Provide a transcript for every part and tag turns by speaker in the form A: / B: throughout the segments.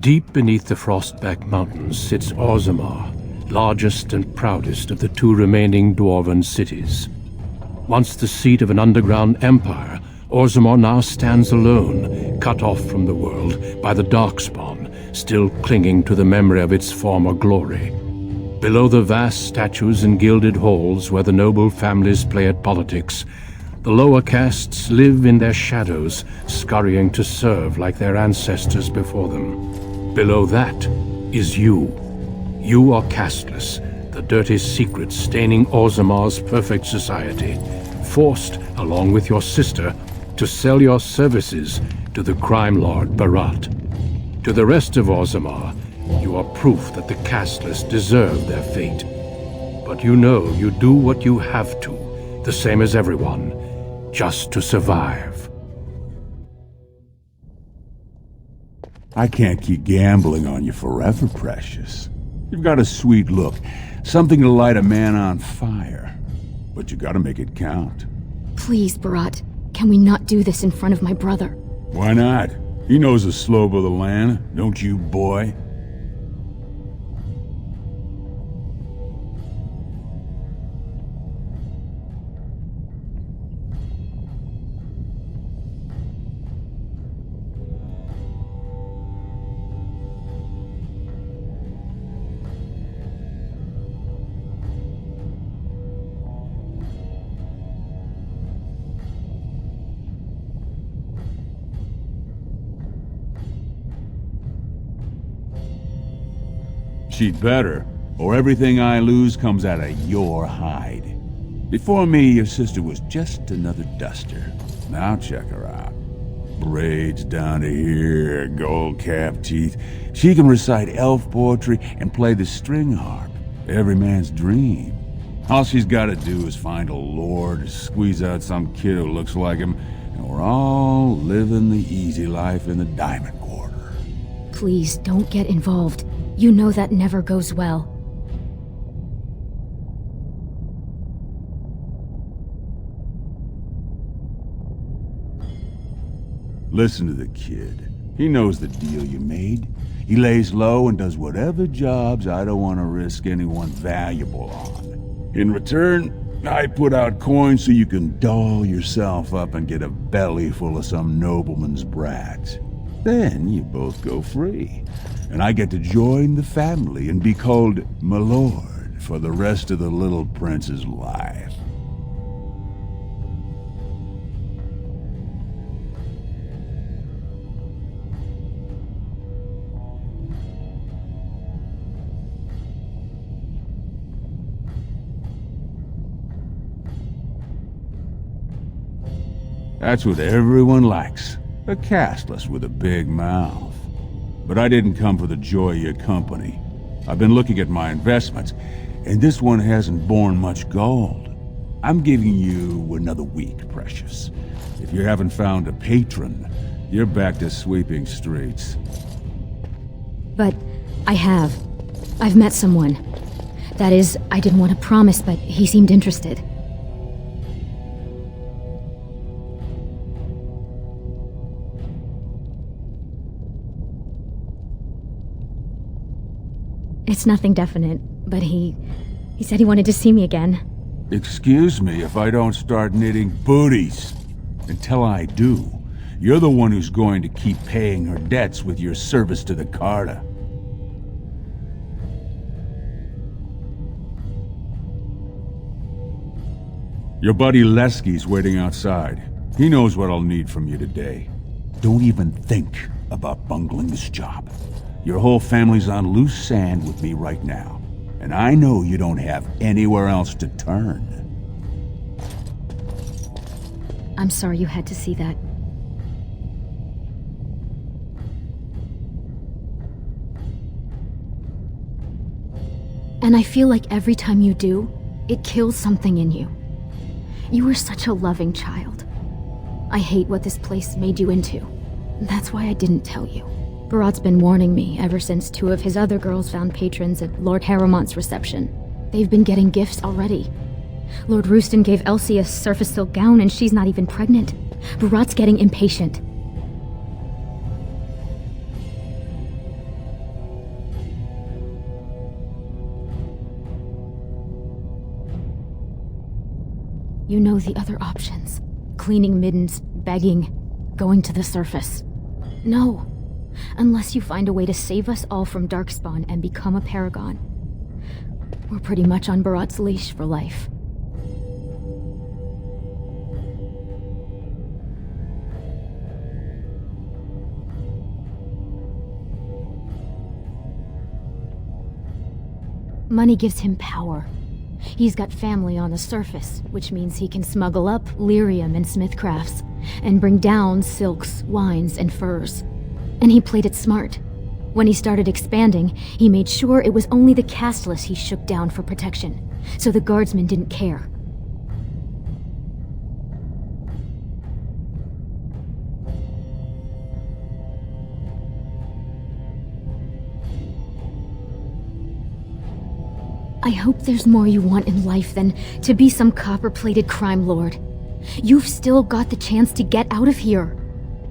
A: Deep beneath the Frostback Mountains sits Orzammar, largest and proudest of the two remaining dwarven cities. Once the seat of an underground empire, Orzammar now stands alone, cut off from the world by the Darkspawn, still clinging to the memory of its former glory. Below the vast statues and gilded halls where the noble families play at politics, the lower castes live in their shadows, scurrying to serve like their ancestors before them. Below that is you. You are casteless, the dirty secret staining Orzammar's perfect society, forced, along with your sister, to sell your services to the crime lord Barat. To the rest of Orzammar, you are proof that the casteless deserve their fate. But you know you do what you have to, the same as everyone, just to survive.
B: I can't keep gambling on you forever, Precious. You've got a sweet look, something to light a man on fire. But you gotta make it count.
C: Please, Barat, can we not do this in front of my brother?
B: Why not? He knows the slope of the land, don't you, boy? She'd better, or everything I lose comes out of your hide. Before me, your sister was just another duster. Now check her out. Braids down to here, gold-capped teeth. She can recite elf poetry and play the string harp. Every man's dream. All she's gotta do is find a lord, squeeze out some kid who looks like him, and we're all living the easy life in the Diamond Quarter.
C: Please, don't get involved. You know that never goes well.
B: Listen to the kid. He knows the deal you made. He lays low and does whatever jobs I don't want to risk anyone valuable on. In return, I put out coins so you can doll yourself up and get a belly full of some nobleman's brats. Then you both go free, and I get to join the family and be called my lord for the rest of the little prince's life. That's what everyone likes. A casteless with a big mouth. But I didn't come for the joy of your company. I've been looking at my investments, and this one hasn't borne much gold. I'm giving you another week, Precious. If you haven't found a patron, you're back to sweeping streets.
C: But I have. I've met someone. That is, I didn't want to promise, but he seemed interested. It's nothing definite, but he said he wanted to see me again.
B: Excuse me if I don't start knitting booties. Until I do, you're the one who's going to keep paying her debts with your service to the Carta. Your buddy Lesky's waiting outside. He knows what I'll need from you today. Don't even think about bungling this job. Your whole family's on loose sand with me right now, and I know you don't have anywhere else to turn.
C: I'm sorry you had to see that. And I feel like every time you do, it kills something in you. You were such a loving child. I hate what this place made you into. That's why I didn't tell you. Barat's been warning me ever since two of his other girls found patrons at Lord Harrowmont's reception. They've been getting gifts already. Lord Rooston gave Elsie a surface silk gown and she's not even pregnant. Barat's getting impatient. You know the other options. Cleaning middens, begging, going to the surface. No. Unless you find a way to save us all from Darkspawn and become a Paragon. We're pretty much on Barat's leash for life. Money gives him power. He's got family on the surface, which means he can smuggle up lyrium and smithcrafts, and bring down silks, wines, and furs. And he played it smart. When he started expanding, he made sure it was only the casteless he shook down for protection, so the guardsmen didn't care. I hope there's more you want in life than to be some copper-plated crime lord. You've still got the chance to get out of here.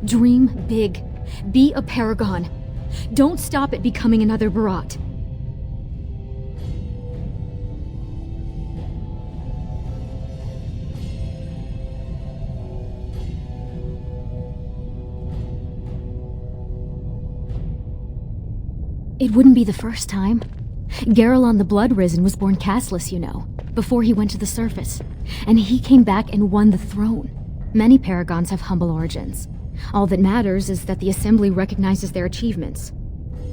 C: Dream big. Be a Paragon. Don't stop at becoming another Barat. It wouldn't be the first time. Garelon the Blood Risen was born casteless, you know, before he went to the surface. And he came back and won the throne. Many Paragons have humble origins. All that matters is that the Assembly recognizes their achievements.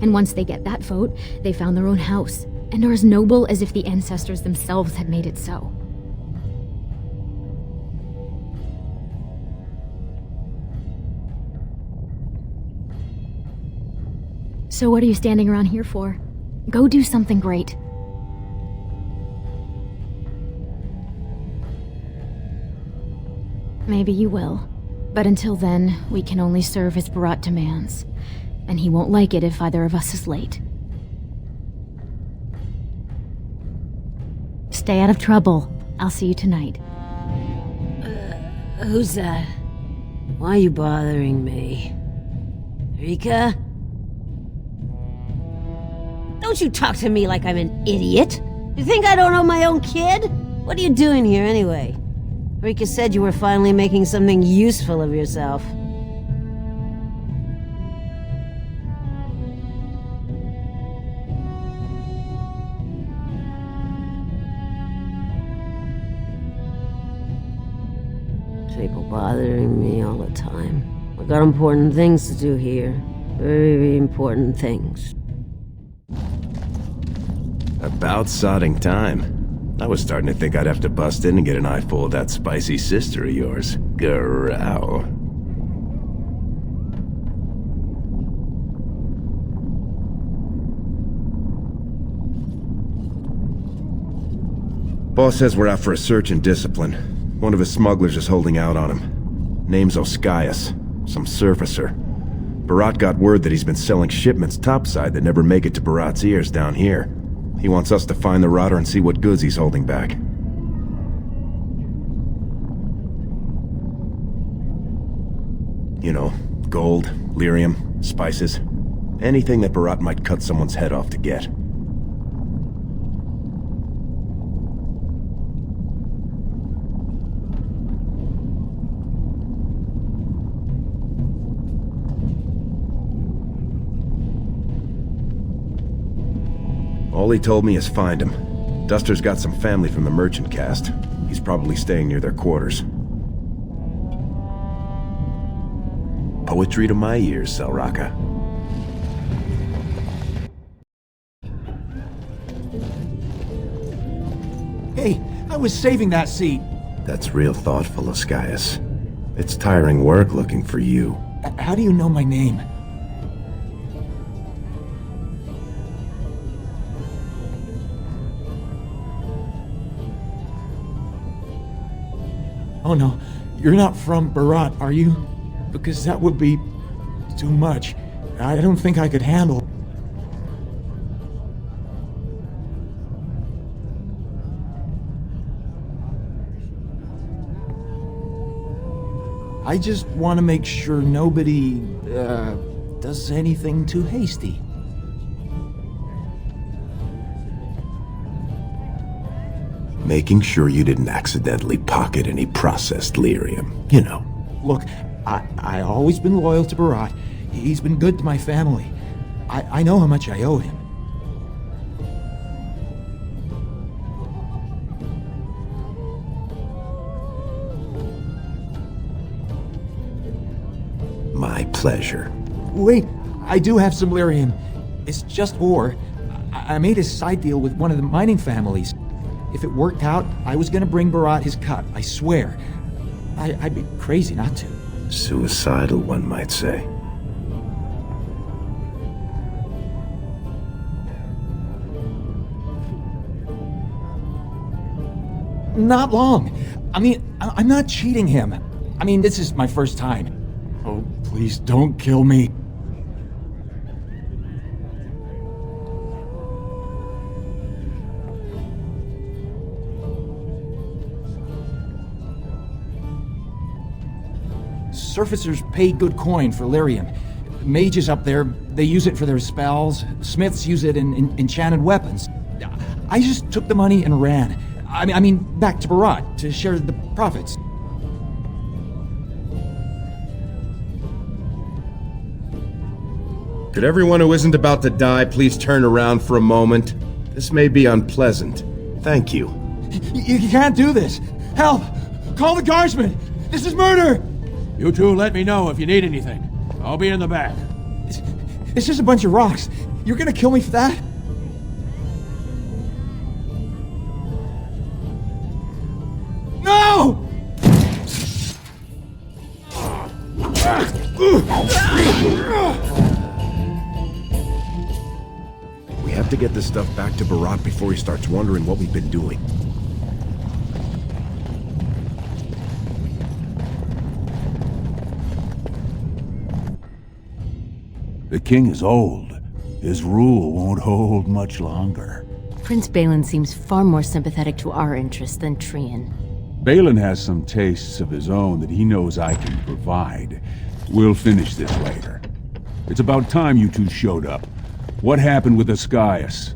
C: And once they get that vote, they found their own house, and are as noble as if the ancestors themselves had made it so. So what are you standing around here for? Go do something great. Maybe you will. But until then, we can only serve as Barat demands. And he won't like it if either of us is late. Stay out of trouble. I'll see you tonight.
D: Who's that? Why are you bothering me? Rika? Don't you talk to me like I'm an idiot! You think I don't know my own kid? What are you doing here anyway? Rika said you were finally making something useful of yourself. People bothering me all the time. I got important things to do here. Very important things.
E: About sodding time. I was starting to think I'd have to bust in and get an eyeful of that spicy sister of yours. Growl. Boss says we're out for a search and discipline. One of his smugglers is holding out on him. Name's Oskias, some surfacer. Barat got word that he's been selling shipments topside that never make it to Barat's ears down here. He wants us to find the rotter and see what goods he's holding back. You know, gold, lyrium, spices. Anything that Barat might cut someone's head off to get. All he told me is find him. Duster's got some family from the merchant caste. He's probably staying near their quarters. Poetry to my ears, Selraka.
F: Hey, I was saving that seat.
E: That's real thoughtful, Oskias. It's tiring work looking for you.
F: How do you know my name? Oh no, you're not from Barat, are you? Because that would be too much. I don't think I could handle. I just want to make sure nobody, does anything too hasty.
E: Making sure you didn't accidentally pocket any processed lyrium. You know.
F: Look, I always been loyal to Barat. He's been good to my family. I know how much I owe him.
E: My pleasure.
F: Wait, I do have some lyrium. It's just ore. I made a side deal with one of the mining families. If it worked out, I was gonna bring Barat his cut, I swear. I'd be crazy not to.
E: Suicidal, one might say.
F: Not long. I mean, I'm not cheating him. I mean, this is my first time. Oh, please don't kill me. Surfacers pay good coin for lyrium. Mages up there, they use it for their spells. Smiths use it in enchanted weapons. I just took the money and ran. I mean, back to Barat to share the profits.
E: Could everyone who isn't about to die please turn around for a moment? This may be unpleasant. Thank you.
F: You can't do this. Help! Call the guardsmen! This is murder!
A: You two let me know if you need anything. I'll be in the back.
F: It's just a bunch of rocks. You're gonna kill me for that? No!
E: We have to get this stuff back to Barat before he starts wondering what we've been doing.
B: The king is old. His rule won't hold much longer.
G: Prince Balin seems far more sympathetic to our interests than Trian.
B: Balin has some tastes of his own that he knows I can provide. We'll finish this later. It's about time you two showed up. What happened with Ascaius?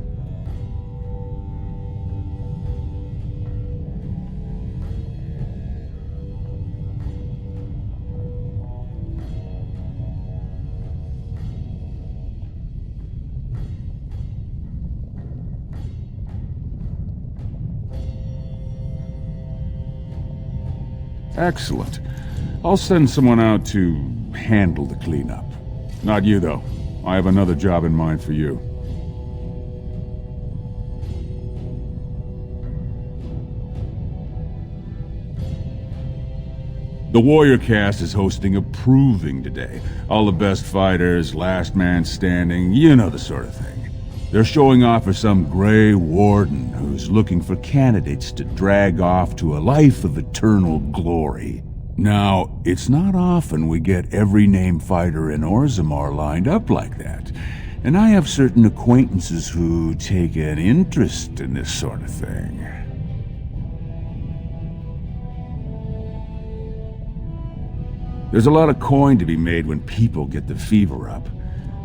B: Excellent. I'll send someone out to handle the cleanup. Not you, though. I have another job in mind for you. The Warrior Cast is hosting a proving today. All the best fighters, last man standing, you know the sort of thing. They're showing off for some Grey Warden who's looking for candidates to drag off to a life of eternal glory. Now, it's not often we get every named fighter in Orzammar lined up like that, and I have certain acquaintances who take an interest in this sort of thing. There's a lot of coin to be made when people get the fever up.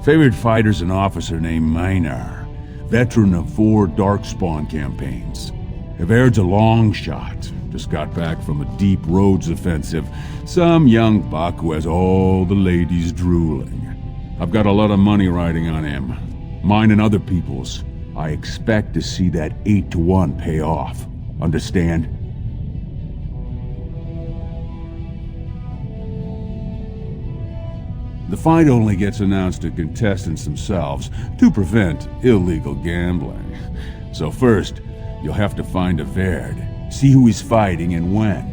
B: Favorite fighter's an officer named Minar, veteran of 4 Darkspawn campaigns. Havaird's a long shot, just got back from a deep roads offensive. Some young buck who has all the ladies drooling. I've got a lot of money riding on him. Mine and other people's. I expect to see that 8-to-1 pay off. Understand? The fight only gets announced to contestants themselves to prevent illegal gambling. So first, you'll have to find Havaired, see who he's fighting and when.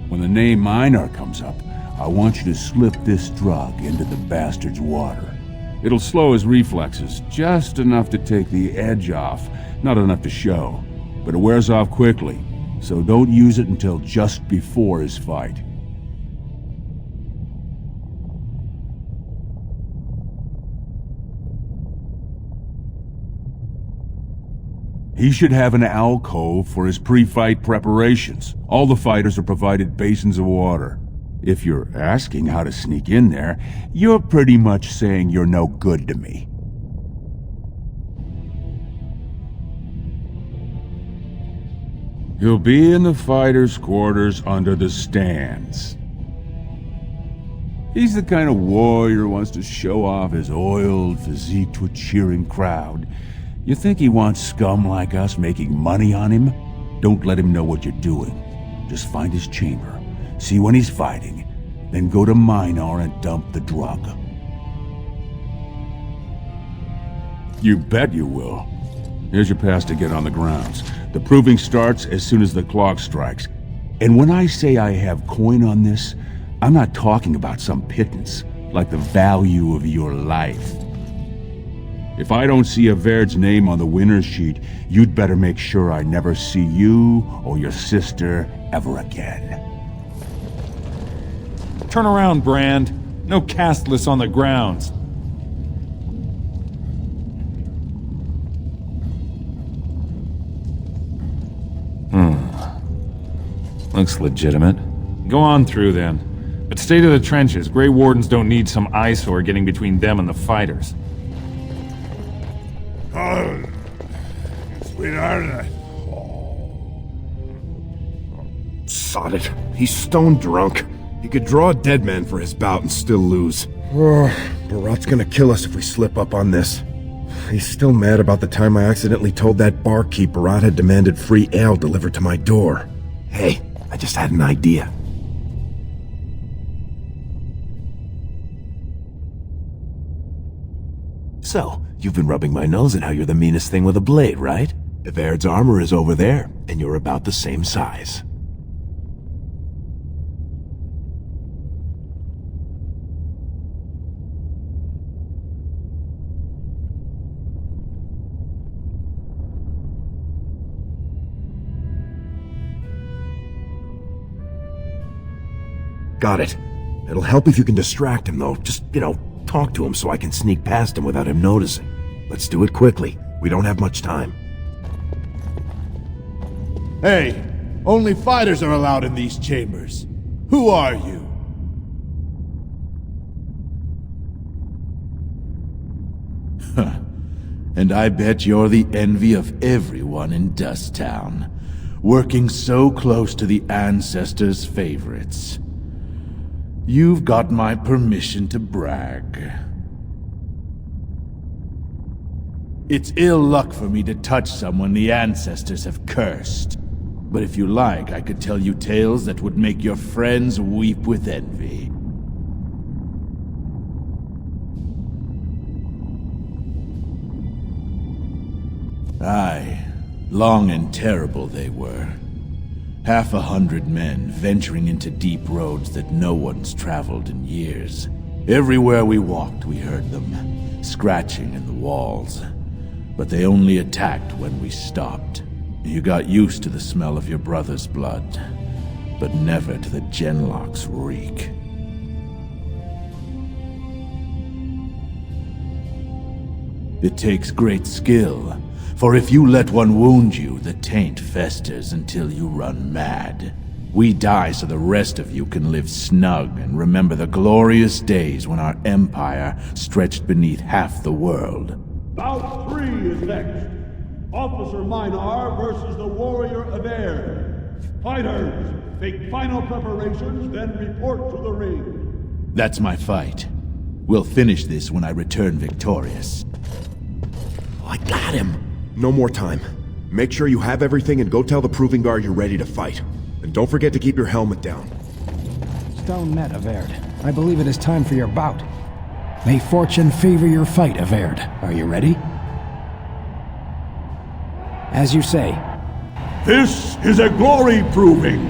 B: When the name Minar comes up, I want you to slip this drug into the bastard's water. It'll slow his reflexes, just enough to take the edge off, not enough to show. But it wears off quickly, so don't use it until just before his fight. He should have an alcove for his pre-fight preparations. All the fighters are provided basins of water. If you're asking how to sneak in there, you're pretty much saying you're no good to me. He'll be in the fighters' quarters under the stands. He's the kind of warrior who wants to show off his oiled physique to a cheering crowd. You think he wants scum like us making money on him? Don't let him know what you're doing. Just find his chamber, see when he's fighting, then go to Minar and dump the drug. You bet you will. Here's your pass to get on the grounds. The proving starts as soon as the clock strikes. And when I say I have coin on this, I'm not talking about some pittance, like the value of your life. If I don't see Averd's name on the winner's sheet, you'd better make sure I never see you or your sister ever again.
H: Turn around, Brand. No castless on the grounds. Looks legitimate. Go on through, then. But stay to the trenches. Grey Wardens don't need some eyesore getting between them and the fighters.
B: Oh, sweetheart.
E: Sod it. He's stone drunk. He could draw a dead man for his bout and still lose. Oh, Barat's gonna kill us if we slip up on this. He's still mad about the time I accidentally told that barkeep Barat had demanded free ale delivered to my door. Hey, I just had an idea. So, you've been rubbing my nose at how you're the meanest thing with a blade, right? Averd's armor is over there, and you're about the same size. Got it. It'll help if you can distract him, though. Just, talk to him so I can sneak past him without him noticing. Let's do it quickly. We don't have much time.
I: Hey, only fighters are allowed in these chambers. Who are you?
J: And I bet you're the envy of everyone in Dust Town, working so close to the ancestors' favorites. You've got my permission to brag. It's ill luck for me to touch someone the ancestors have cursed. But if you like, I could tell you tales that would make your friends weep with envy. Aye, long and terrible they were. 100 men venturing into deep roads that no one's traveled in years. Everywhere we walked, we heard them, scratching in the walls. But they only attacked when we stopped. You got used to the smell of your brother's blood, but never to the Genlock's reek. It takes great skill, for if you let one wound you, the taint festers until you run mad. We die so the rest of you can live snug and remember the glorious days when our empire stretched beneath half the world.
K: Bout 3 is next. Officer Minar versus the warrior Averd. Fighters, make final preparations, then report to the ring.
J: That's my fight. We'll finish this when I return victorious.
E: Oh, I got him. No more time. Make sure you have everything and go tell the Proving Guard you're ready to fight. And don't forget to keep your helmet down.
F: Stone met, Averd. I believe it is time for your bout. May fortune favor your fight, Averd. Are you ready? As you say.
K: This is a glory proving,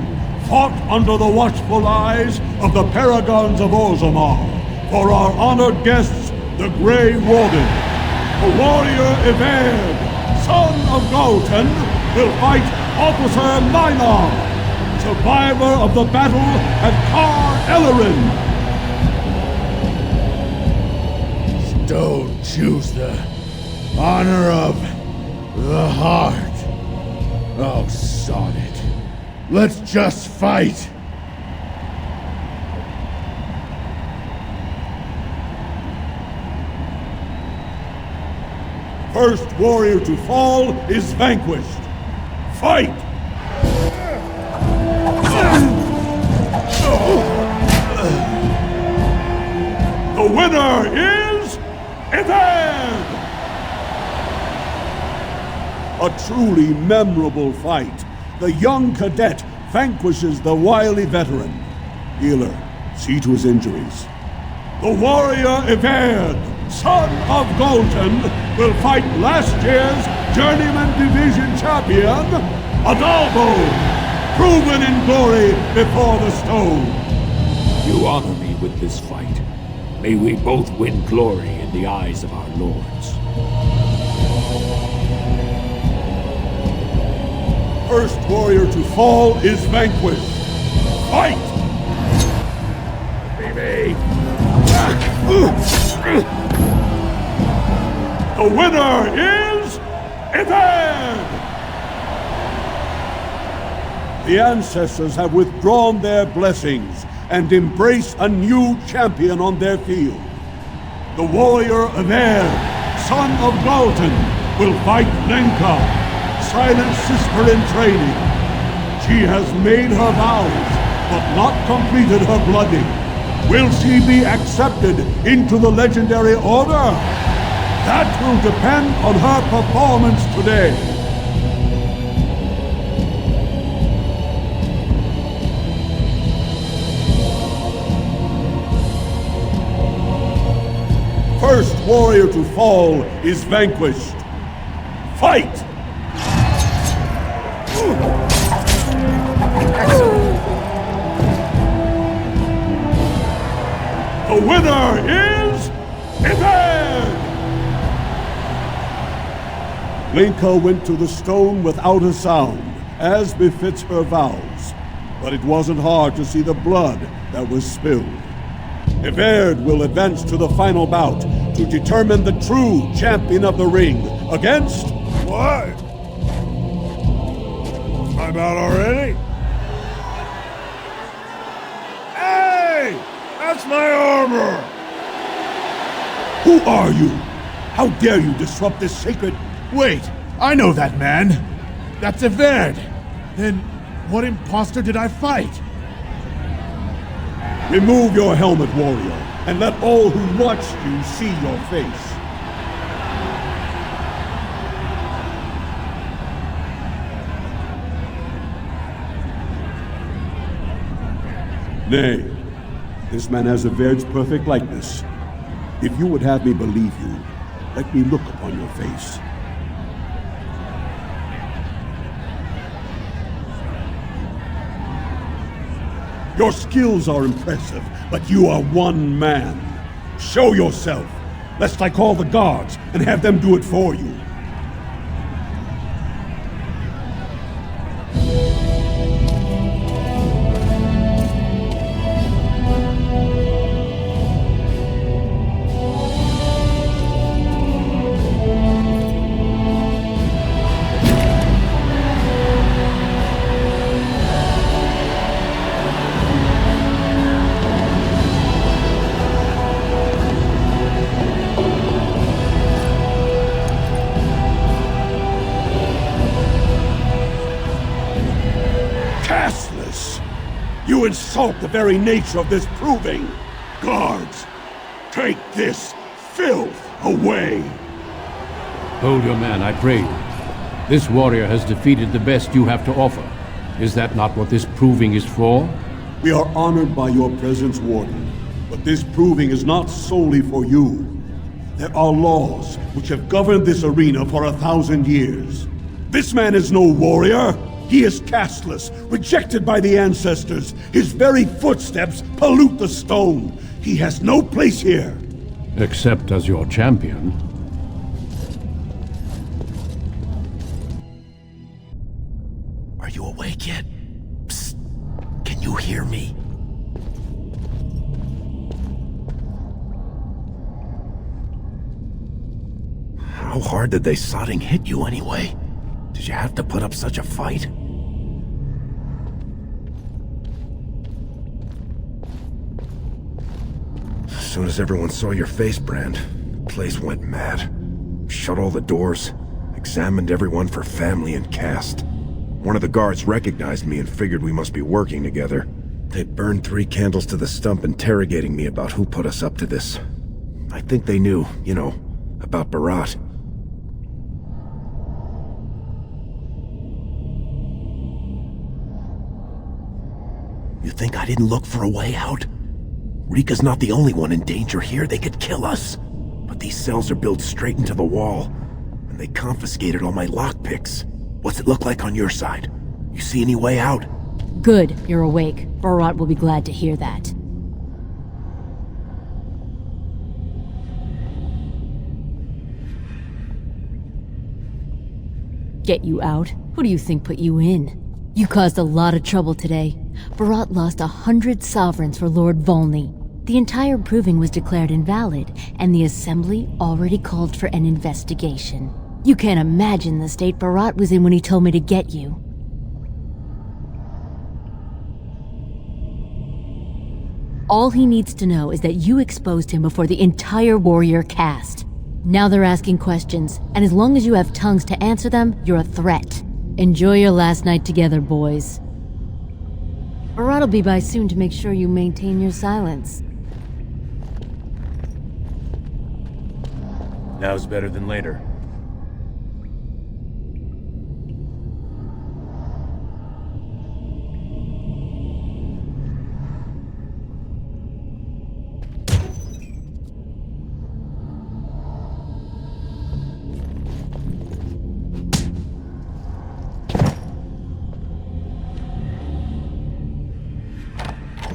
K: fought under the watchful eyes of the Paragons of Orzammar, for our honored guests, the Grey Warden. The warrior Averd, son of Galton, will fight Officer Minar, survivor of the battle at Kar Ellerin.
J: Don't choose the honor of the heart. Oh, sod it. Let's just fight.
K: First warrior to fall is vanquished. Fight! The winner is Eved! A truly memorable fight. The young cadet vanquishes the wily veteran. Healer, see to his injuries. The warrior Eved, son of Galton, will fight last year's Journeyman Division champion, Adalbo, proven in glory before the stone.
L: You honor me with this fight. May we both win glory in the eyes of our lords.
K: First warrior to fall is vanquished. Fight!
L: Baby!
K: The winner is Eved! The ancestors have withdrawn their blessings and embrace a new champion on their field. The warrior Eved, son of Galton, will fight Lenka, silent sister in training. She has made her vows, but not completed her blooding. Will she be accepted into the legendary order? That will depend on her performance today. First warrior to fall is vanquished. Fight! The winner is Eved! Lenka went to the stone without a sound, as befits her vows. But it wasn't hard to see the blood that was spilled. Eved will advance to the final bout to determine the true champion of the ring against...
I: What? I'm out already? Hey! That's my armor!
K: Who are you? How dare you disrupt this sacred...
I: Wait, I know that man. That's Eved. Then what imposter did I fight?
K: Remove your helmet, warrior, and let all who watched you see your face. Nay, this man has Eved's perfect likeness. If you would have me believe you, let me look upon your face. Your skills are impressive, but you are one man. Show yourself, lest I call the guards and have them do it for you. You insult the very nature of this proving! Guards, take this filth away!
A: Hold your man, I pray you. This warrior has defeated the best you have to offer. Is that not what this proving is for?
K: We are honored by your presence, Warden. But this proving is not solely for you. There are laws which have governed this arena for 1,000 years. This man is no warrior! He is casteless, rejected by the ancestors. His very footsteps pollute the stone. He has no place here.
A: Except as your champion.
L: Are you awake yet? Psst. Can you hear me?
E: How hard did they sodding hit you anyway? Did you have to put up such a fight? As soon as everyone saw your face, Brand, the place went mad. Shut all the doors, examined everyone for family and caste. One of the guards recognized me and figured we must be working together. They burned 3 candles to the stump interrogating me about who put us up to this. I think they knew, you know, about Barat. You think I didn't look for a way out? Rika's not the only one in danger here. They could kill us. But these cells are built straight into the wall, and they confiscated all my lockpicks. What's it look like on your side? You see any way out?
G: Good, you're awake. Barat will be glad to hear that. Get you out? Who do you think put you in? You caused a lot of trouble today. Barat lost 100 sovereigns for Lord Volney. The entire proving was declared invalid, and the Assembly already called for an investigation. You can't imagine the state Barat was in when he told me to get you. All he needs to know is that you exposed him before the entire warrior caste. Now they're asking questions, and as long as you have tongues to answer them, you're a threat. Enjoy your last night together, boys. Barat will be by soon to make sure you maintain your silence.
A: Now's better than later.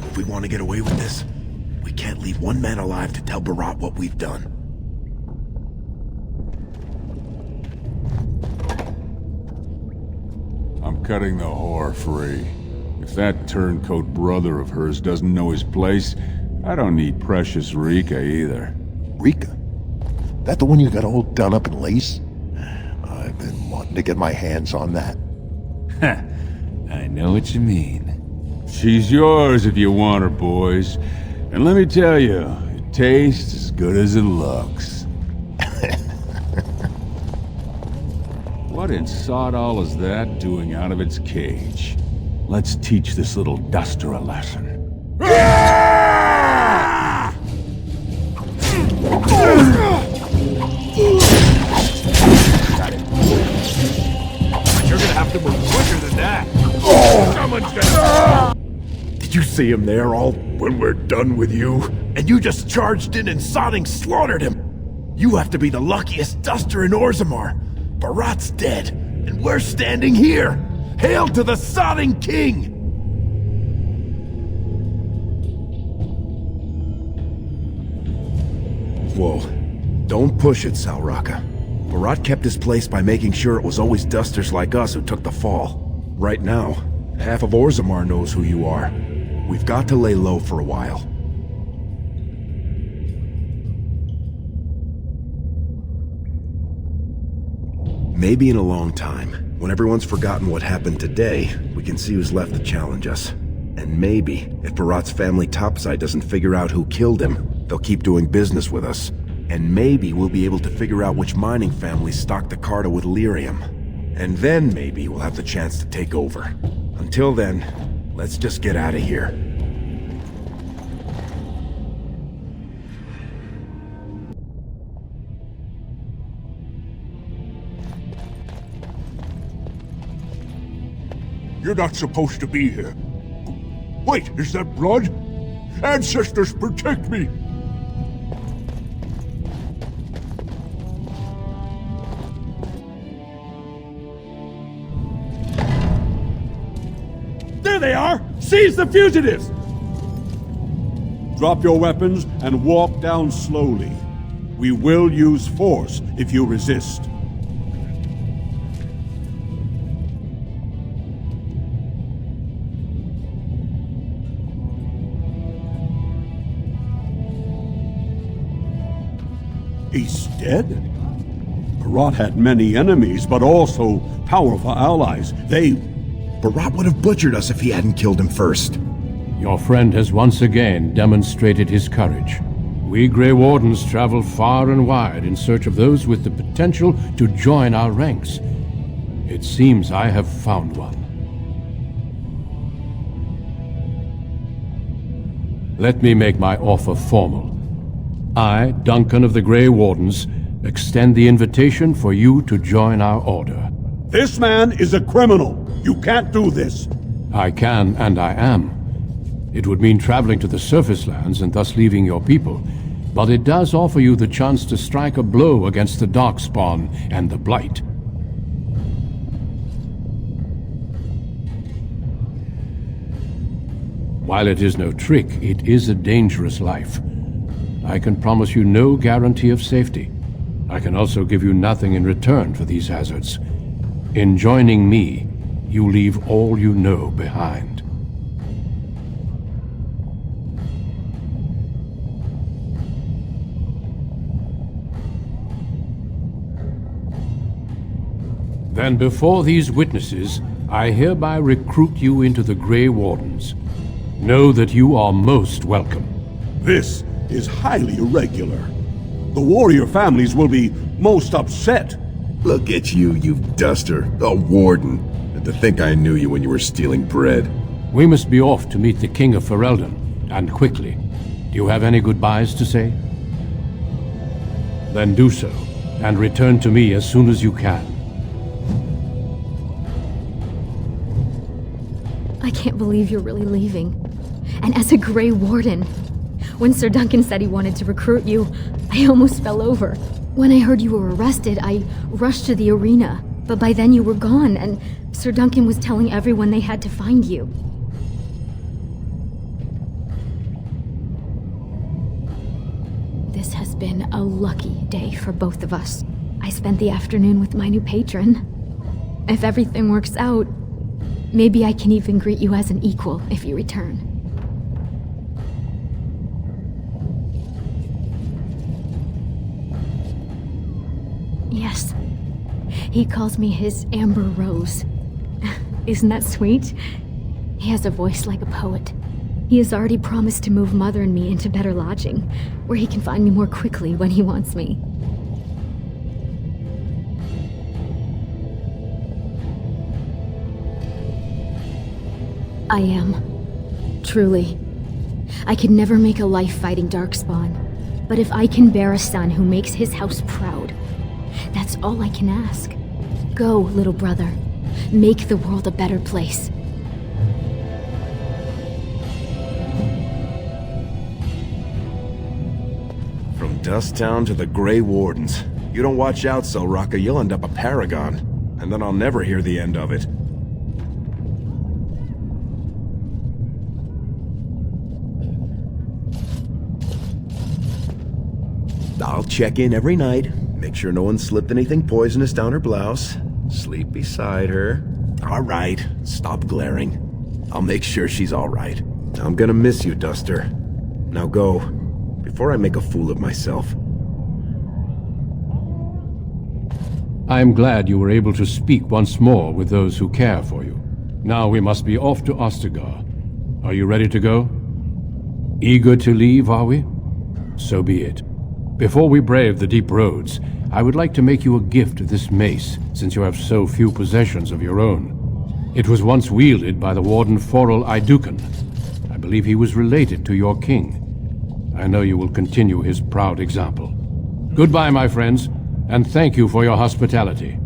E: If we want to get away with this, we can't leave one man alive to tell Barat what we've done.
B: I'm cutting the whore free. If that turncoat brother of hers doesn't know his place, I don't need precious Rika either.
M: Rika? That the one you got all done up in lace? I've been wanting to get my hands on that.
H: I know what you mean.
B: She's yours if you want her, boys. And let me tell you, it tastes as good as it looks. What in sod all is that doing out of its cage? Let's teach this little duster a lesson.
L: You're gonna have to move quicker than that. Someone's gonna...
E: Did you see him there, all when we're done with you? And you just charged in and sodding slaughtered him! You have to be the luckiest duster in Orzammar! Barat's dead, and we're standing here! Hail to the sodding king! Whoa. Don't push it, Salraka. Barat kept his place by making sure it was always dusters like us who took the fall. Right now, half of Orzammar knows who you are. We've got to lay low for a while. Maybe in a long time, when everyone's forgotten what happened today, we can see who's left to challenge us. And maybe, if Barat's family topside doesn't figure out who killed him, they'll keep doing business with us. And maybe we'll be able to figure out which mining families stocked the Carta with lyrium. And then maybe we'll have the chance to take over. Until then, let's just get out of here.
K: You're not supposed to be here. Wait, is that blood? Ancestors, protect me!
I: There they are! Seize the fugitives!
K: Drop your weapons and walk down slowly. We will use force if you resist. He's dead? Barat had many enemies, but also powerful allies.
E: Barat would have butchered us if he hadn't killed him first.
A: Your friend has once again demonstrated his courage. We Grey Wardens travel far and wide in search of those with the potential to join our ranks. It seems I have found one. Let me make my offer formal. I, Duncan of the Grey Wardens, extend the invitation for you to join our order.
K: This man is a criminal. You can't do this.
A: I can, and I am. It would mean traveling to the surface lands and thus leaving your people, but it does offer you the chance to strike a blow against the Darkspawn and the Blight. While it is no trick, it is a dangerous life. I can promise you no guarantee of safety. I can also give you nothing in return for these hazards. In joining me, you leave all you know behind. Then before these witnesses, I hereby recruit you into the Grey Wardens. Know that you are most welcome.
K: This is highly irregular. The warrior families will be most upset.
E: Look at you, you duster. A warden. And to think I knew you when you were stealing bread.
A: We must be off to meet the King of Ferelden, and quickly. Do you have any goodbyes to say? Then do so, and return to me as soon as you can.
C: I can't believe you're really leaving. And as a Grey Warden. When Sir Duncan said he wanted to recruit you, I almost fell over. When I heard you were arrested, I rushed to the arena. But by then you were gone, and Sir Duncan was telling everyone they had to find you. This has been a lucky day for both of us. I spent the afternoon with my new patron. If everything works out, maybe I can even greet you as an equal if you return. Yes. He calls me his Amber Rose. Isn't that sweet? He has a voice like a poet. He has already promised to move Mother and me into better lodging, where he can find me more quickly when he wants me. I am. Truly. I could never make a life fighting Darkspawn, but if I can bear a son who makes his house proud, that's all I can ask. Go, little brother. Make the world a better place.
E: From Dusttown to the Grey Wardens. You don't watch out, Selraka, you'll end up a paragon. And then I'll never hear the end of it. I'll check in every night. Make sure no one slipped anything poisonous down her blouse. Sleep beside her. All right, stop glaring. I'll make sure she's all right. I'm gonna miss you, Duster. Now go, before I make a fool of myself.
A: I am glad you were able to speak once more with those who care for you. Now we must be off to Ostagar. Are you ready to go? Eager to leave, are we? So be it. Before we brave the deep roads, I would like to make you a gift of this mace, since you have so few possessions of your own. It was once wielded by the Warden Forel Idukan. I believe he was related to your king. I know you will continue his proud example. Goodbye, my friends, and thank you for your hospitality.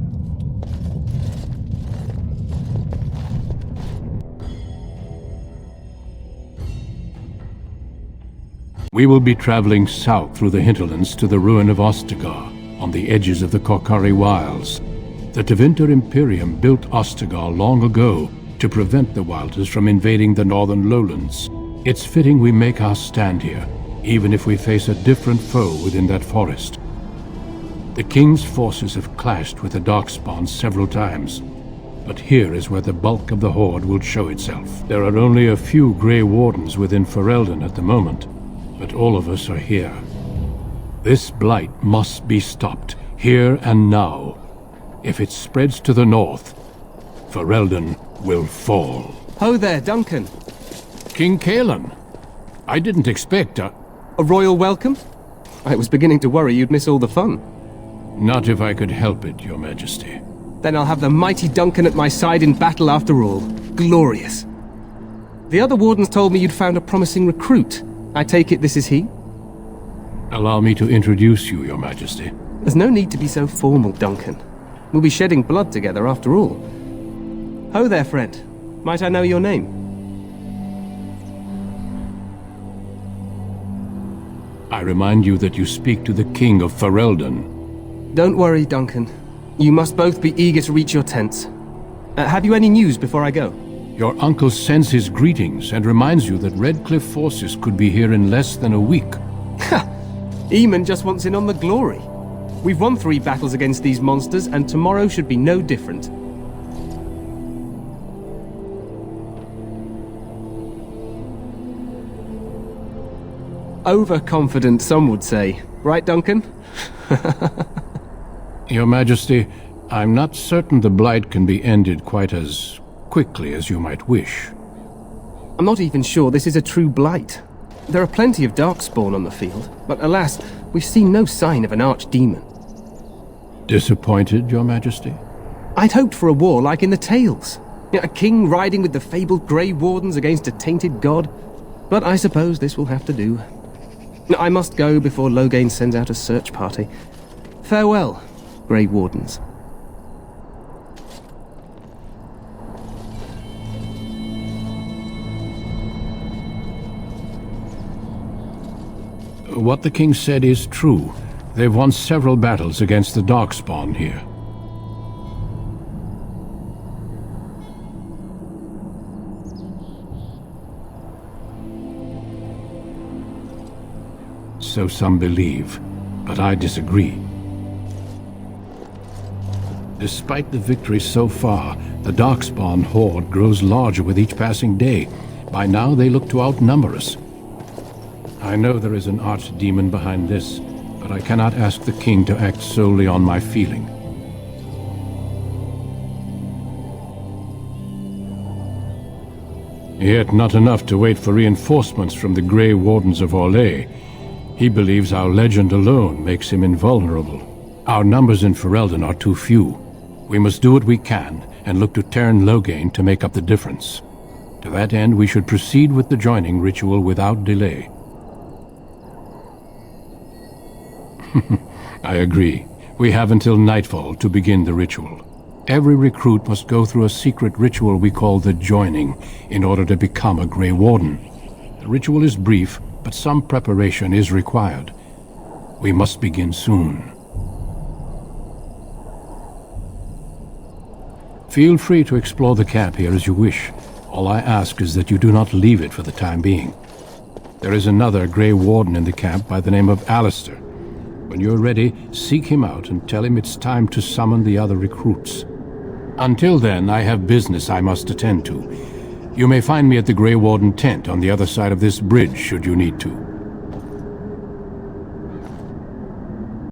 A: We will be traveling south through the hinterlands to the ruin of Ostagar, on the edges of the Korkari Wilds. The Tevinter Imperium built Ostagar long ago to prevent the Wilders from invading the northern lowlands. It's fitting we make our stand here, even if we face a different foe within that forest. The King's forces have clashed with the Darkspawn several times, but here is where the bulk of the Horde will show itself. There are only a few Grey Wardens within Ferelden at the moment, but all of us are here. This blight must be stopped, here and now. If it spreads to the north, Ferelden will fall.
N: Ho there, Duncan.
A: King Kalen. I didn't expect a
N: royal welcome? I was beginning to worry you'd miss all the fun.
A: Not if I could help it, Your Majesty.
N: Then I'll have the mighty Duncan at my side in battle after all. Glorious. The other wardens told me you'd found a promising recruit. I take it this is he?
A: Allow me to introduce you, Your Majesty.
N: There's no need to be so formal, Duncan. We'll be shedding blood together after all. Ho there, friend. Might I know your name?
A: I remind you that you speak to the King of Ferelden.
N: Don't worry, Duncan. You must both be eager to reach your tents. Have you any news before I go?
A: Your uncle sends his greetings and reminds you that Redcliffe forces could be here in less than a week.
N: Ha! Eamon just wants in on the glory. We've won 3 battles against these monsters, and tomorrow should be no different. Overconfident, some would say. Right, Duncan?
A: Your Majesty, I'm not certain the Blight can be ended quite as quickly as you might wish.
N: I'm not even sure this is a true blight. There are plenty of Darkspawn on the field, but alas, we've seen no sign of an archdemon.
A: Disappointed, Your Majesty?
N: I'd hoped for a war like in the tales. A king riding with the fabled Grey Wardens against a tainted god. But I suppose this will have to do. I must go before Loghain sends out a search party. Farewell, Grey Wardens.
A: What the king said is true. They've won several battles against the Darkspawn here. So some believe, but I disagree. Despite the victory so far, the Darkspawn horde grows larger with each passing day. By now they look to outnumber us. I know there is an archdemon behind this, but I cannot ask the king to act solely on my feeling. Yet not enough to wait for reinforcements from the Grey Wardens of Orlais. He believes our legend alone makes him invulnerable. Our numbers in Ferelden are too few. We must do what we can, and look to Teyrn Loghain to make up the difference. To that end, we should proceed with the joining ritual without delay. I agree. We have until nightfall to begin the ritual. Every recruit must go through a secret ritual we call the Joining in order to become a Grey Warden. The ritual is brief, but some preparation is required. We must begin soon. Feel free to explore the camp here as you wish. All I ask is that you do not leave it for the time being. There is another Grey Warden in the camp by the name of Alistair. When you're ready, seek him out and tell him it's time to summon the other recruits. Until then, I have business I must attend to. You may find me at the Grey Warden tent on the other side of this bridge, should you need to.